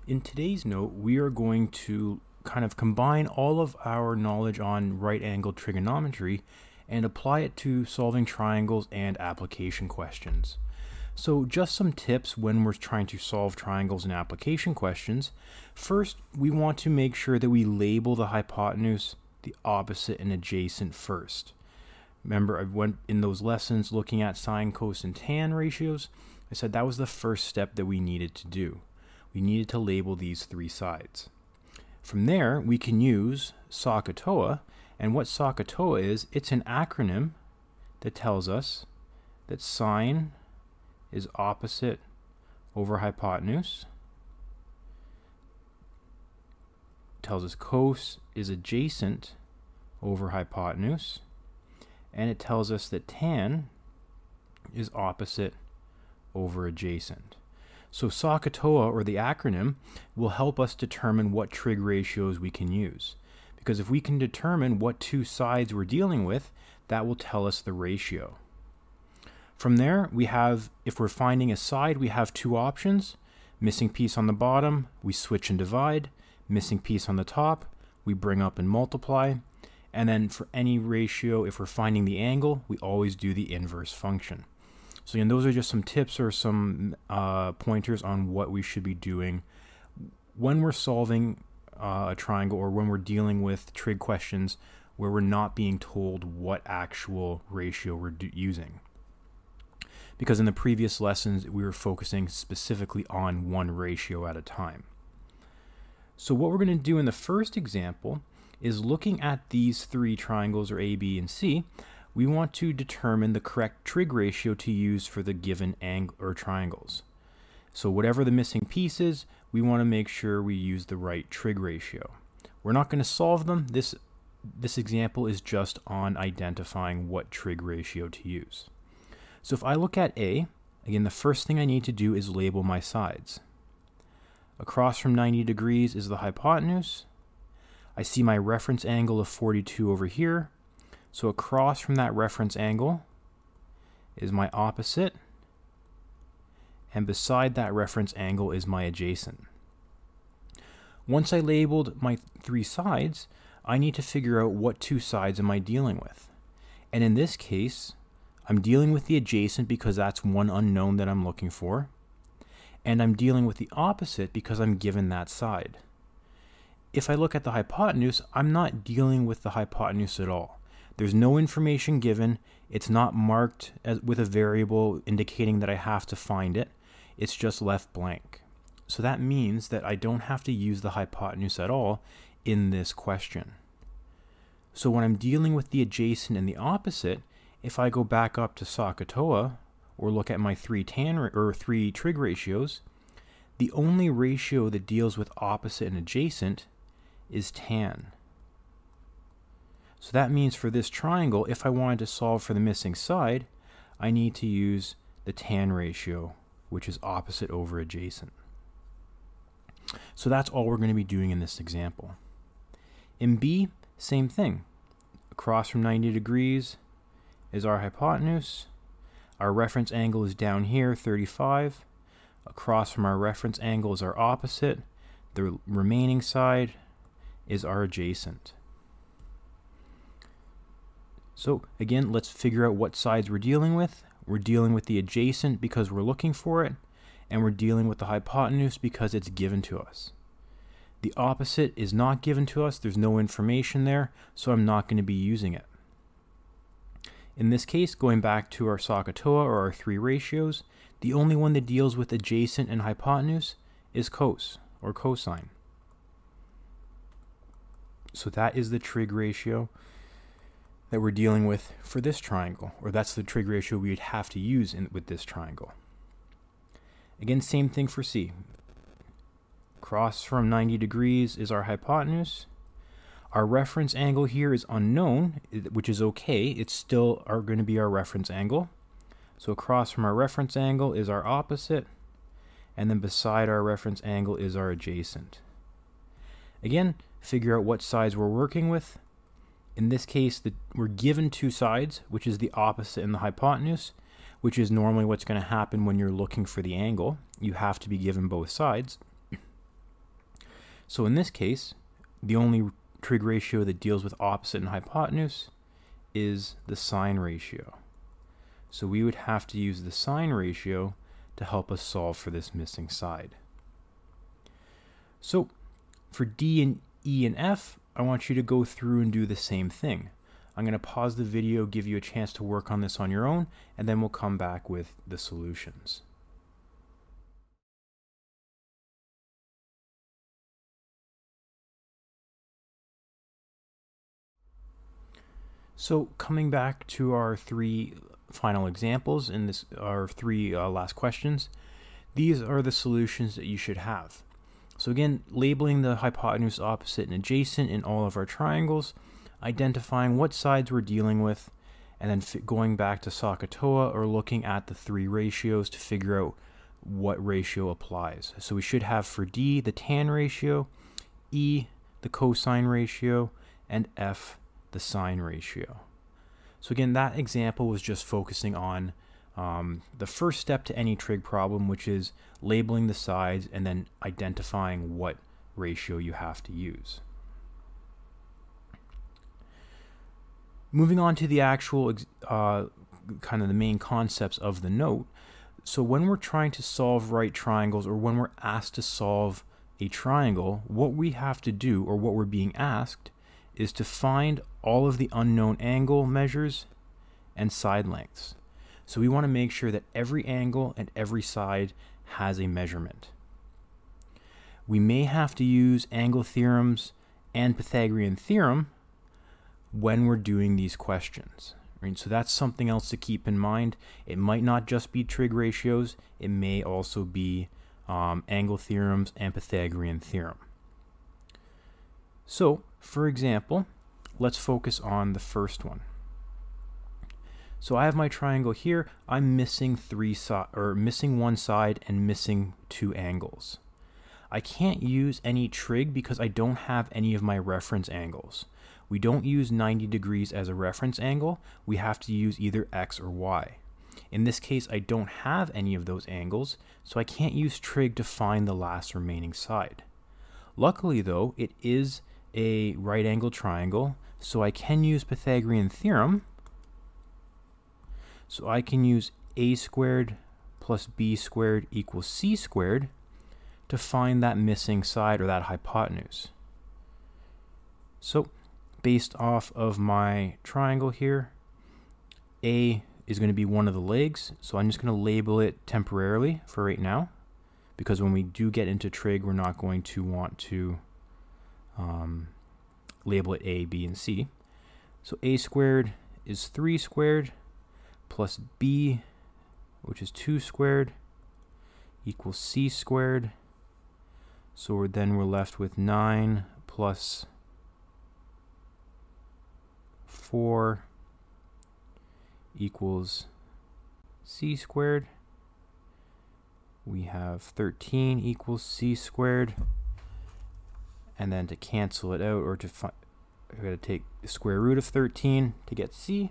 In today's note, we are going to kind of combine all of our knowledge on right-angled trigonometry and apply it to solving triangles and application questions. So just some tips when we're trying to solve triangles and application questions. First, we want to make sure that we label the hypotenuse, the opposite, and adjacent first. Remember, I went in those lessons looking at sine, cos, and tan ratios. I said that was the first step that we needed to do. We needed to label these three sides. From there, we can use SOHCAHTOA, and what SOHCAHTOA is, it's an acronym that tells us that sine is opposite over hypotenuse, tells us cos is adjacent over hypotenuse, and it tells us that tan is opposite over adjacent. So SOHCAHTOA, or the acronym, will help us determine what trig ratios we can use. Because if we can determine what two sides we're dealing with, that will tell us the ratio. From there, we have, if we're finding a side, we have two options. Missing piece on the bottom, we switch and divide. Missing piece on the top, we bring up and multiply. And then for any ratio, if we're finding the angle, we always do the inverse function. So again, those are just some tips or some pointers on what we should be doing when we're solving a triangle or when we're dealing with trig questions where we're not being told what actual ratio we're using. Because in the previous lessons, we were focusing specifically on one ratio at a time. So what we're going to do in the first example is looking at these three triangles, or A, B, and C. We want to determine the correct trig ratio to use for the given angle or triangles. So whatever the missing piece is, we want to make sure we use the right trig ratio. We're not going to solve them. This example is just on identifying what trig ratio to use. So if I look at A, again, the first thing I need to do is label my sides. Across from 90 degrees is the hypotenuse. I see my reference angle of 42 over here. So across from that reference angle is my opposite, and beside that reference angle is my adjacent. Once I labeled my three sides, I need to figure out what two sides am I dealing with. And in this case, I'm dealing with the adjacent because that's one unknown that I'm looking for, and I'm dealing with the opposite because I'm given that side. If I look at the hypotenuse, I'm not dealing with the hypotenuse at all. There's no information given. It's not marked with a variable indicating that I have to find it. It's just left blank. So that means that I don't have to use the hypotenuse at all in this question. So when I'm dealing with the adjacent and the opposite, if I go back up to SOHCAHTOA or look at my three trig ratios, the only ratio that deals with opposite and adjacent is tan. So that means for this triangle, if I wanted to solve for the missing side, I need to use the tan ratio, which is opposite over adjacent. So that's all we're going to be doing in this example. In B, same thing. Across from 90 degrees is our hypotenuse. Our reference angle is down here, 35. Across from our reference angle is our opposite. The remaining side is our adjacent. So again, let's figure out what sides we're dealing with. We're dealing with the adjacent because we're looking for it, and we're dealing with the hypotenuse because it's given to us. The opposite is not given to us. There's no information there, so I'm not going to be using it. In this case, going back to our SOHCAHTOA, or our three ratios, the only one that deals with adjacent and hypotenuse is cos, or cosine. So that is the trig ratio that we're dealing with for this triangle, or that's the trig ratio we would have to use with this triangle. Again, same thing for C. Across from 90 degrees is our hypotenuse. Our reference angle here is unknown, which is okay. It's still going to be our reference angle. So across from our reference angle is our opposite, and then beside our reference angle is our adjacent. Again, figure out what sides we're working with. In this case, we're given two sides, which is the opposite and the hypotenuse, which is normally what's going to happen when you're looking for the angle. You have to be given both sides. So in this case, the only trig ratio that deals with opposite and hypotenuse is the sine ratio. So we would have to use the sine ratio to help us solve for this missing side. So for D and E and F, I want you to go through and do the same thing. I'm going to pause the video, give you a chance to work on this on your own, and then we'll come back with the solutions. So coming back to our three final examples in this, our three last questions, these are the solutions that you should have. So again, labeling the hypotenuse, opposite, and adjacent in all of our triangles, identifying what sides we're dealing with, and then going back to SOHCAHTOA or looking at the three ratios to figure out what ratio applies. So we should have for D the tan ratio, E the cosine ratio, and F the sine ratio. So again, that example was just focusing on the first step to any trig problem, which is labeling the sides and then identifying what ratio you have to use. Moving on to the actual kind of the main concepts of the note. So when we're trying to solve right triangles, or when we're asked to solve a triangle, what we have to do, or what we're being asked, is to find all of the unknown angle measures and side lengths. So we want to make sure that every angle and every side has a measurement. We may have to use angle theorems and Pythagorean theorem when we're doing these questions. Right? So that's something else to keep in mind. It might not just be trig ratios, it may also be angle theorems and Pythagorean theorem. So, for example, let's focus on the first one. So I have my triangle here. I'm missing missing one side and missing two angles. I can't use any trig because I don't have any of my reference angles. We don't use 90 degrees as a reference angle. We have to use either X or Y. In this case, I don't have any of those angles, so I can't use trig to find the last remaining side. Luckily though, it is a right angle triangle, so I can use Pythagorean theorem. So I can use a squared plus b squared equals c squared to find that missing side, or that hypotenuse. So based off of my triangle here, A is going to be one of the legs, so I'm just going to label it temporarily for right now, because when we do get into trig, we're not going to want to label it A, B, and C. So A squared is 3 squared plus B, which is 2 squared, equals C squared. So we're left with 9 plus 4 equals C squared. We have 13 equals C squared. And then to cancel it out, or to find, we're going to take the square root of 13 to get C.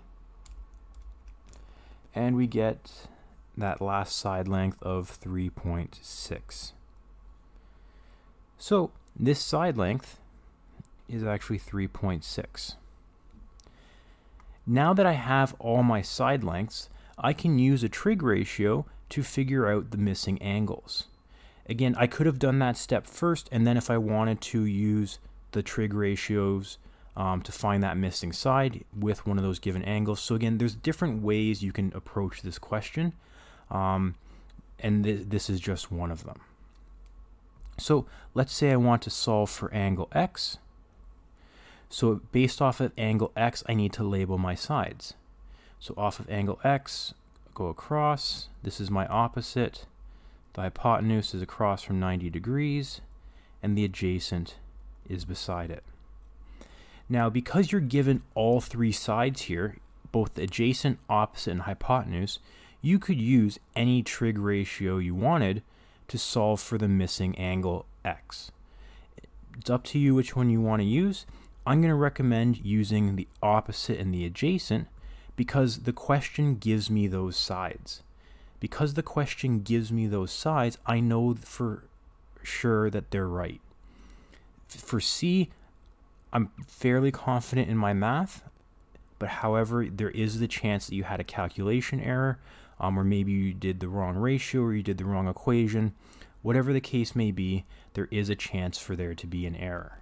And we get that last side length of 3.6. So this side length is actually 3.6. Now that I have all my side lengths, I can use a trig ratio to figure out the missing angles. Again, I could have done that step first, and then if I wanted to use the trig ratios to find that missing side with one of those given angles. So again, there's different ways you can approach this question, and this is just one of them. So let's say I want to solve for angle X. So based off of angle X, I need to label my sides. So off of angle X, go across. This is my opposite. The hypotenuse is across from 90 degrees, and the adjacent is beside it. Now, because you're given all three sides here, both the adjacent, opposite, and hypotenuse, you could use any trig ratio you wanted to solve for the missing angle X. It's up to you which one you want to use. I'm going to recommend using the opposite and the adjacent because the question gives me those sides. Because the question gives me those sides, I know for sure that they're right. For C, I'm fairly confident in my math, but however, there is the chance that you had a calculation error, or maybe you did the wrong ratio or you did the wrong equation. Whatever the case may be, there is a chance for there to be an error.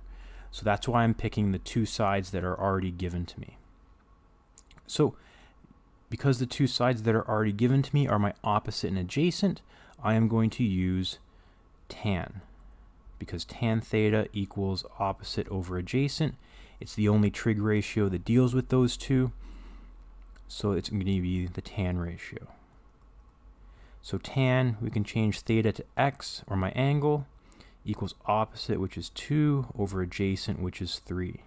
So that's why I'm picking the two sides that are already given to me. So because the two sides that are already given to me are my opposite and adjacent, I am going to use tan, because tan theta equals opposite over adjacent. It's the only trig ratio that deals with those two, so it's going to be the tan ratio. So tan, we can change theta to x, or my angle, equals opposite, which is 2, over adjacent, which is 3.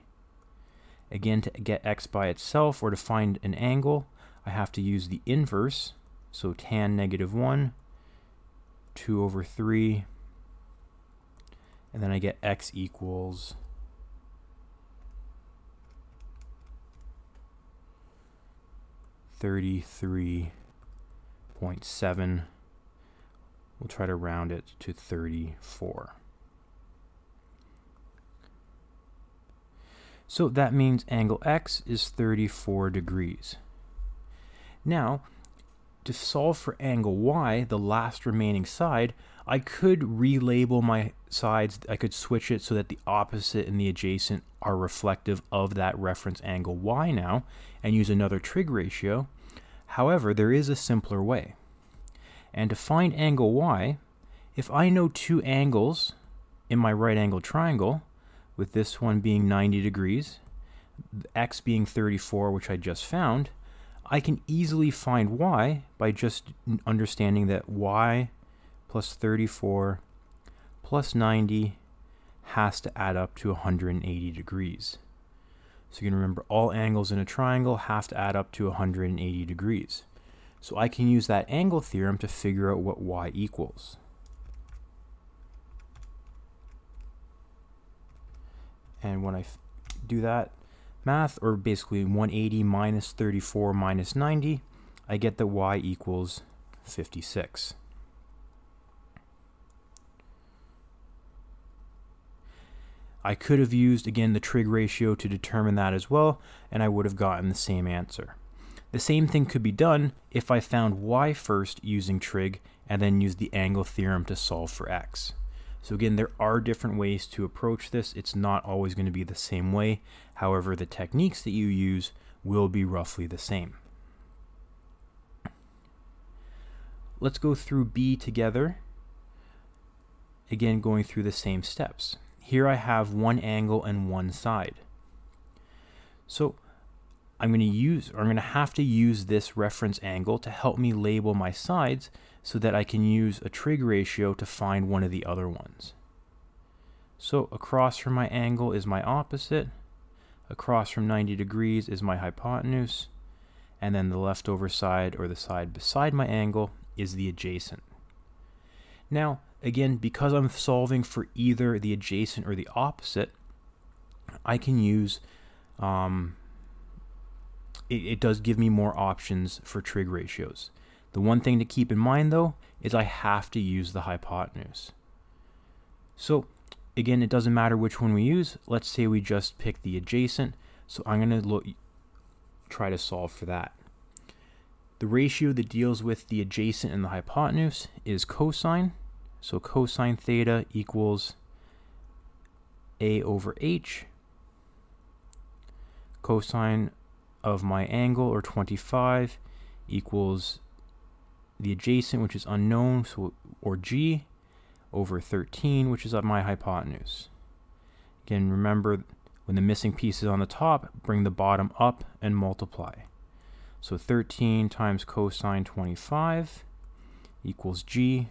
Again, to get x by itself, or to find an angle, I have to use the inverse, so tan -1, 2 over 3, and then I get x equals 33.7. We'll try to round it to 34. So that means angle x is 34 degrees. Now, to solve for angle y, the last remaining side, I could relabel my sides. I could switch it so that the opposite and the adjacent are reflective of that reference angle y now, and use another trig ratio. However, there is a simpler way. And to find angle y, if I know two angles in my right angle triangle, with this one being 90 degrees, x being 34, which I just found, I can easily find y by just understanding that y plus 34 plus 90 has to add up to 180 degrees. So you can remember all angles in a triangle have to add up to 180 degrees. So I can use that angle theorem to figure out what y equals. And when I do that math, or basically 180 minus 34 minus 90, I get that y equals 56. I could have used, again, the trig ratio to determine that as well, and I would have gotten the same answer. The same thing could be done if I found y first using trig, and then used the angle theorem to solve for x. So again, there are different ways to approach this. It's not always going to be the same way. However, the techniques that you use will be roughly the same. Let's go through B together. Again, going through the same steps. Here I have one angle and one side. So I'm going to have to use this reference angle to help me label my sides so that I can use a trig ratio to find one of the other ones. So across from my angle is my opposite, across from 90 degrees is my hypotenuse, and then the leftover side, or the side beside my angle, is the adjacent. Now, again, because I'm solving for either the adjacent or the opposite, I can use, it does give me more options for trig ratios. The one thing to keep in mind, though, is I have to use the hypotenuse. So, again, it doesn't matter which one we use. Let's say we just pick the adjacent. So I'm going to try to solve for that. The ratio that deals with the adjacent and the hypotenuse is cosine. So cosine theta equals a over h. Cosine of my angle, or 25, equals the adjacent, which is unknown, so, or g, over 13, which is my hypotenuse. Again, remember, when the missing piece is on the top, bring the bottom up and multiply. So 13 times cosine 25 equals g,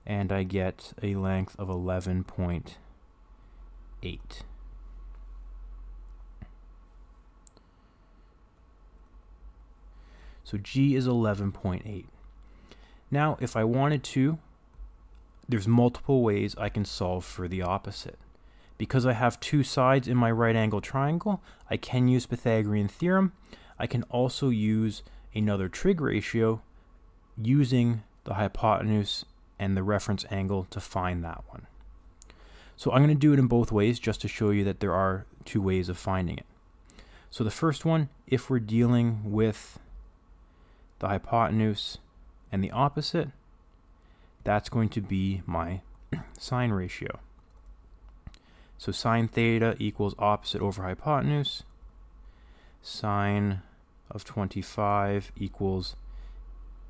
and I get a length of 11.8. So g is 11.8. Now, if I wanted to, there's multiple ways I can solve for the opposite. Because I have two sides in my right angle triangle, I can use Pythagorean theorem. I can also use another trig ratio using the hypotenuse and the reference angle to find that one. So I'm going to do it in both ways just to show you that there are two ways of finding it. So the first one, if we're dealing with the hypotenuse and the opposite, that's going to be my sine ratio. So sine theta equals opposite over hypotenuse. Sine of 25 equals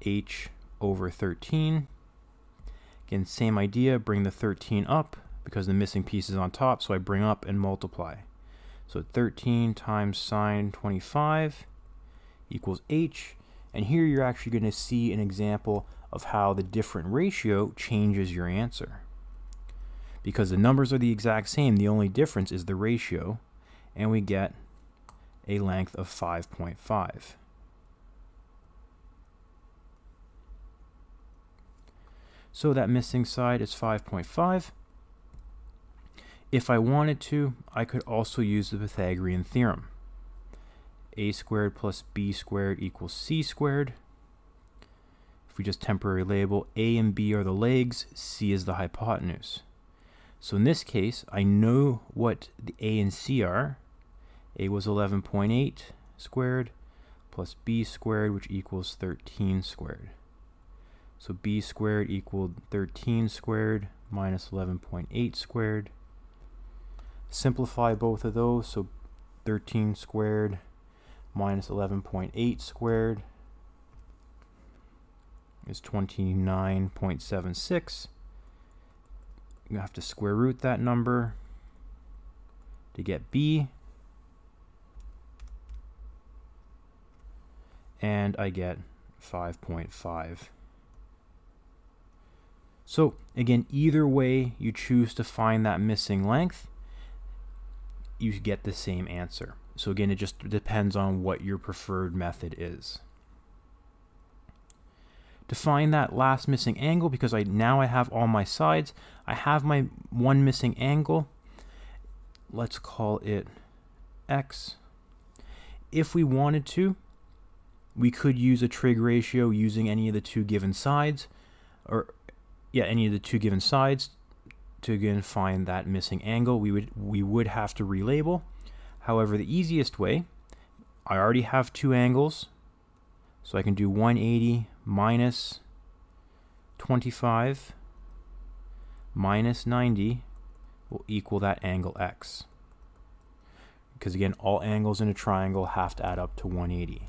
h over 13. Again, same idea, bring the 13 up because the missing piece is on top, so I bring up and multiply. So 13 times sine 25 equals h, and here you're actually going to see an example of how the different ratio changes your answer. Because the numbers are the exact same, the only difference is the ratio, and we get a length of 5.5. So that missing side is 5.5. If I wanted to, I could also use the Pythagorean theorem. A squared plus b squared equals c squared. If we just temporary label, a and b are the legs, c is the hypotenuse. So in this case, I know what the a and c are. A was 11.8 squared plus b squared, which equals 13 squared. So b squared equaled 13 squared minus 11.8 squared. Simplify both of those, so 13 squared minus 11.8 squared is 29.76. You have to square root that number to get b, and I get 5.5. So again, either way you choose to find that missing length, you get the same answer. So again, it just depends on what your preferred method is. To find that last missing angle, because now I have all my sides, I have my one missing angle. Let's call it x. If we wanted to, we could use a trig ratio using any of the two given sides, to again find that missing angle. We would have to relabel. However, the easiest way, I already have two angles, so I can do 180 minus 25 minus 90 will equal that angle x. Because again, all angles in a triangle have to add up to 180.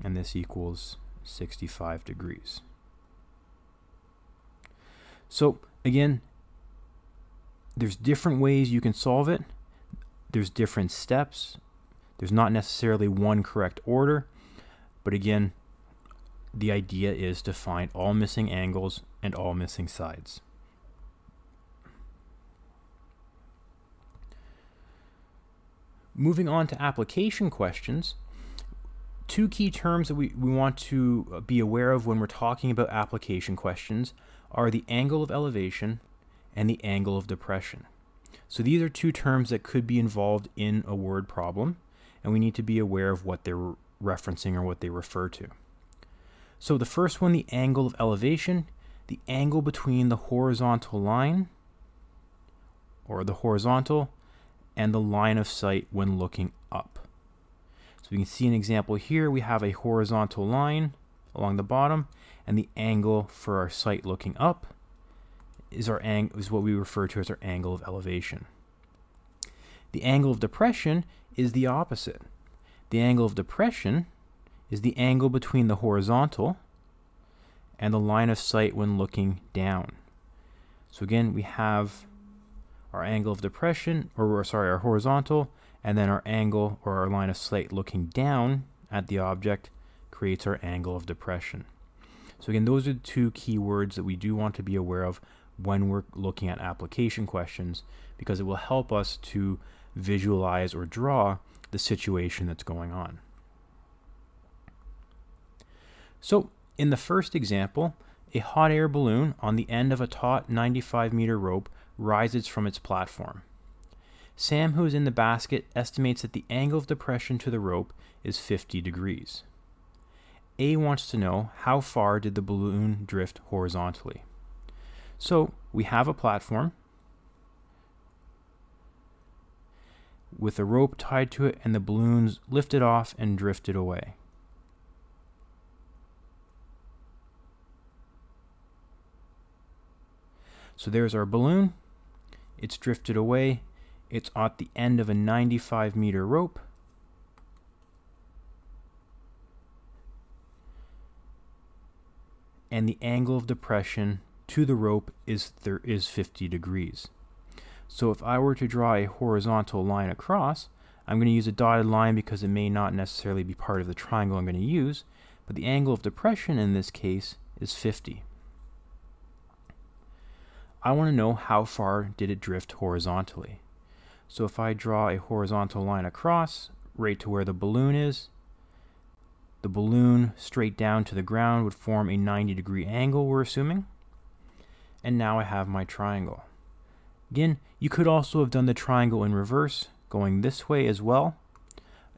And this equals 65 degrees. So again, there's different ways you can solve it. There's different steps. There's not necessarily one correct order. But again, the idea is to find all missing angles and all missing sides. Moving on to application questions. Two key terms that we want to be aware of when we're talking about application questions are the angle of elevation and the angle of depression. So these are two terms that could be involved in a word problem, and we need to be aware of what they're referencing or what they refer to. So the first one, the angle of elevation, the angle between the horizontal line, or the horizontal, and the line of sight when looking up. So we can see an example here. We have a horizontal line along the bottom, and the angle for our sight looking up is what we refer to as our angle of elevation. The angle of depression is the opposite. The angle of depression is the angle between the horizontal and the line of sight when looking down. So again, we have our angle of depression, our horizontal, and then our angle or our line of sight looking down at the object creates our angle of depression. So again, those are the two key words that we do want to be aware of when we're looking at application questions, because it will help us to visualize or draw the situation that's going on. So in the first example, a hot air balloon on the end of a taut 95-meter rope rises from its platform. Sam, who is in the basket, estimates that the angle of depression to the rope is 50 degrees. A wants to know how far did the balloon drift horizontally. So we have a platform with a rope tied to it, and the balloon's lifted off and drifted away. So there's our balloon. It's drifted away. It's at the end of a 95-meter rope. And the angle of depression to the rope is 50 degrees. So if I were to draw a horizontal line across, I'm going to use a dotted line because it may not necessarily be part of the triangle I'm going to use, but the angle of depression in this case is 50. I want to know how far did it drift horizontally. So if I draw a horizontal line across, right to where the balloon is, the balloon straight down to the ground would form a 90-degree angle, we're assuming. And now I have my triangle. Again, you could also have done the triangle in reverse, going this way as well.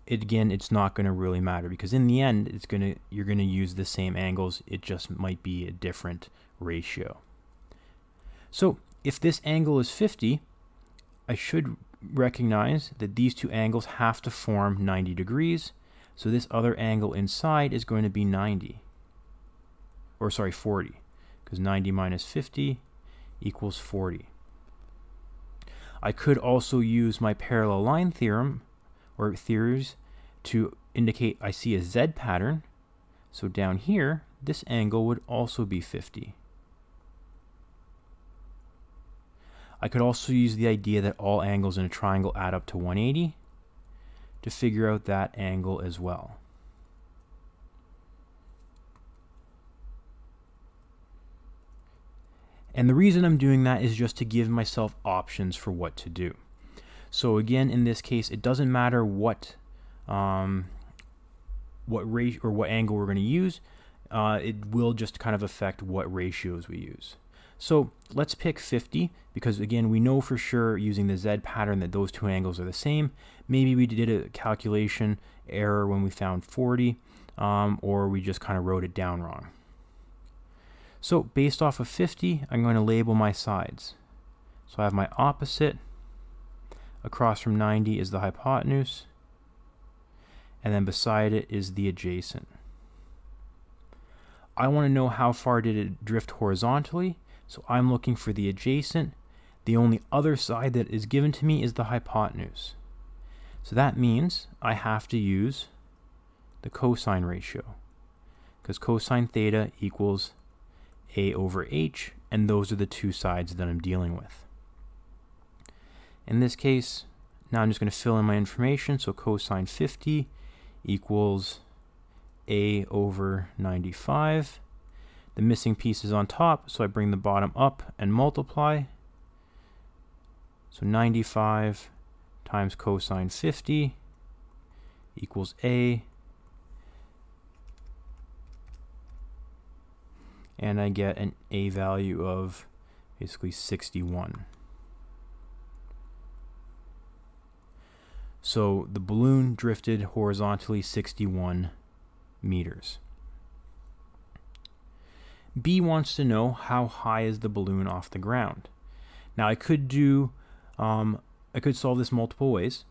Again, it's not going to really matter because in the end, you're going to use the same angles. It just might be a different ratio. So if this angle is 50, I should recognize that these two angles have to form 90 degrees. So this other angle inside is going to be 40, because 90 minus 50 equals 40. I could also use my parallel line theorem, or theories, to indicate I see a Z pattern. So down here, this angle would also be 50. I could also use the idea that all angles in a triangle add up to 180 to figure out that angle as well. And the reason I'm doing that is just to give myself options for what to do. So again, in this case, it doesn't matter what rate or what angle we're going to use. It will just kind of affect what ratios we use. So let's pick 50 because again, we know for sure using the Z pattern that those two angles are the same. Maybe we did a calculation error when we found 40, or we just kind of wrote it down wrong. So based off of 50, I'm going to label my sides. So I have my opposite. Across from 90 is the hypotenuse. And then beside it is the adjacent. I want to know how far did it drift horizontally. So I'm looking for the adjacent. The only other side that is given to me is the hypotenuse. So that means I have to use the cosine ratio, because cosine theta equals A over h, and those are the two sides that I'm dealing with. In this case, now I'm just going to fill in my information. So cosine 50 equals A over 95. The missing piece is on top, so I bring the bottom up and multiply. So 95 times cosine 50 equals A. And I get an A value of basically 61. So the balloon drifted horizontally 61 meters. B wants to know how high is the balloon off the ground. Now I could solve this multiple ways.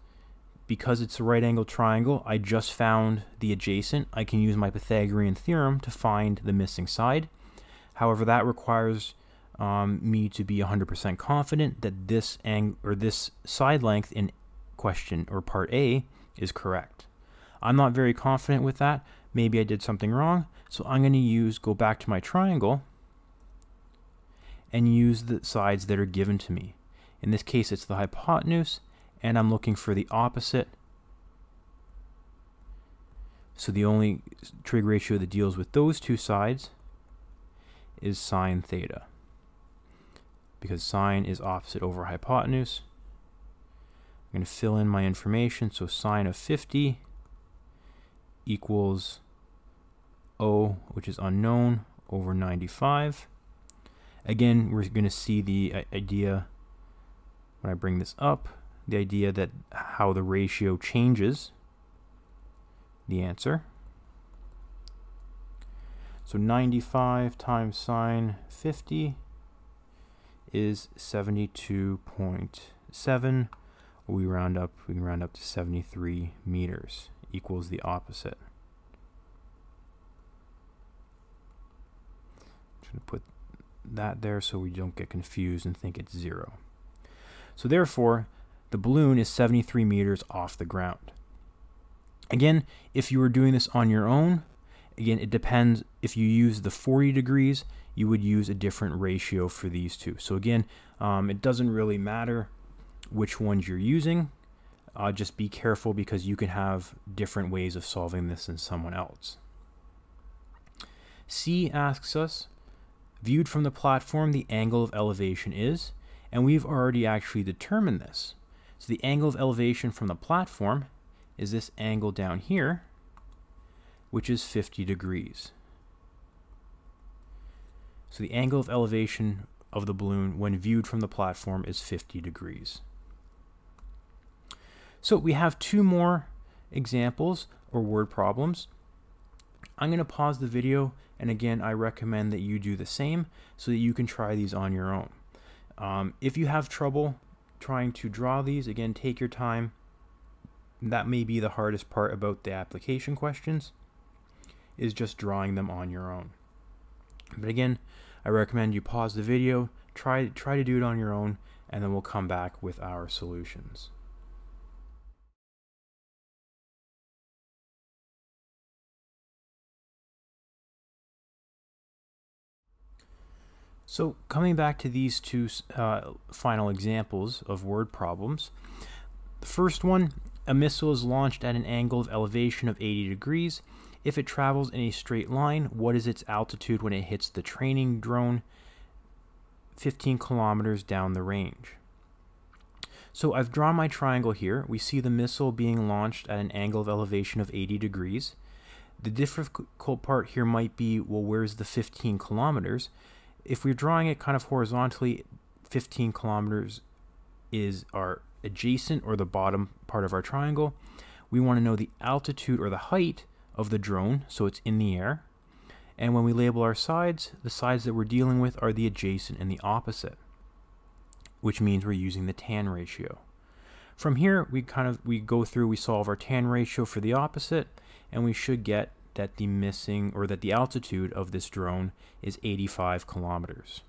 Because it's a right angle triangle, I just found the adjacent. I can use my Pythagorean theorem to find the missing side. However, that requires me to be 100% confident that this side length in question or part A is correct. I'm not very confident with that. Maybe I did something wrong. So I'm going to go back to my triangle and use the sides that are given to me. In this case, it's the hypotenuse, and I'm looking for the opposite. So the only trig ratio that deals with those two sides is sine theta, because sine is opposite over hypotenuse. I'm going to fill in my information. So sine of 50 equals O, which is unknown, over 95. Again, we're going to see the idea when I bring this up, the idea that how the ratio changes the answer. So 95 times sine 50 is 72.7. We can round up to 73 meters, equals the opposite. I'm going to put that there so we don't get confused and think it's 0. So therefore, the balloon is 73 meters off the ground. Again, if you were doing this on your own, again, it depends. If you use the 40 degrees, you would use a different ratio for these two. So again, it doesn't really matter which ones you're using. Just be careful because you can have different ways of solving this than someone else. C asks us, viewed from the platform, the angle of elevation is, and we've already actually determined this. So the angle of elevation from the platform is this angle down here, which is 50 degrees. So the angle of elevation of the balloon when viewed from the platform is 50 degrees. So we have two more examples or word problems. I'm going to pause the video, and again, I recommend that you do the same so that you can try these on your own. If you have trouble trying to draw these, again, take your time. That may be the hardest part about the application questions, is just drawing them on your own. But again, I recommend you pause the video, try to do it on your own, and then we'll come back with our solutions. So coming back to these two final examples of word problems, the first one, a missile is launched at an angle of elevation of 80 degrees. If it travels in a straight line, what is its altitude when it hits the training drone 15 kilometers down the range? So I've drawn my triangle here. We see the missile being launched at an angle of elevation of 80 degrees. The difficult part here might be, well, where's the 15 kilometers? If we're drawing it kind of horizontally, 15 kilometers is our adjacent or the bottom part of our triangle. We want to know the altitude or the height of the drone, so it's in the air. And when we label our sides, the sides that we're dealing with are the adjacent and the opposite, which means we're using the tan ratio. From here, we go through, we solve our tan ratio for the opposite, and we should get that the altitude of this drone is 85 kilometers.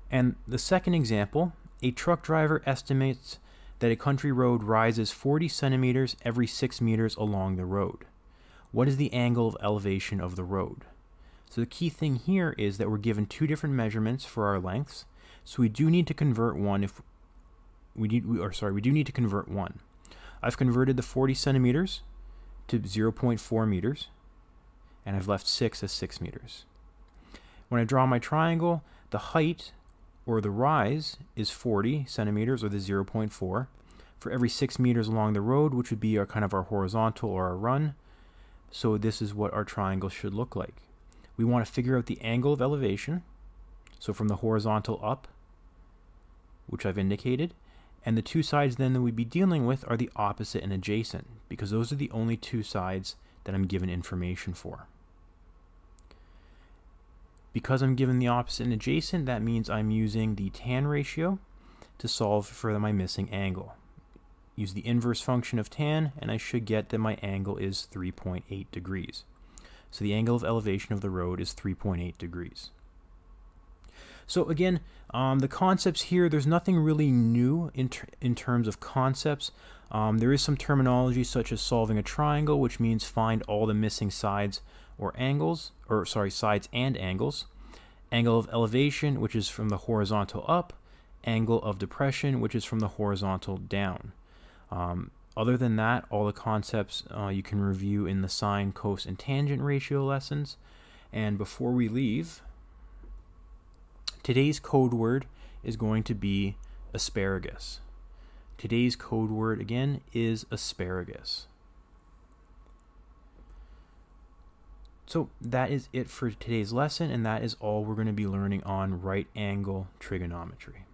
And the second example, a truck driver estimates that a country road rises 40 centimeters every 6 meters along the road. What is the angle of elevation of the road? So the key thing here is that we're given two different measurements for our lengths. So we do need to convert one we do need to convert one. I've converted the 40 centimeters to 0.4 meters, and I've left 6 as 6 meters. When I draw my triangle, the height or the rise is 40 centimeters, or the 0.4, for every 6 meters along the road, which would be our kind of our horizontal or our run. So this is what our triangle should look like. We want to figure out the angle of elevation, so from the horizontal up, which I've indicated, and the two sides then that we'd be dealing with are the opposite and adjacent, because those are the only two sides that I'm given information for. Because I'm given the opposite and adjacent, that means I'm using the tan ratio to solve for my missing angle. Use the inverse function of tan, and I should get that my angle is 3.8 degrees. So the angle of elevation of the road is 3.8 degrees. So again, the concepts here, there's nothing really new in terms of concepts. There is some terminology such as solving a triangle, which means find all the missing sides or angles, sides and angles. Angle of elevation, which is from the horizontal up. Angle of depression, which is from the horizontal down. Other than that, all the concepts you can review in the sine, cos, and tangent ratio lessons. And before we leave, today's code word is going to be asparagus. Today's code word, again, is asparagus. So that is it for today's lesson, and that is all we're going to be learning on right angle trigonometry.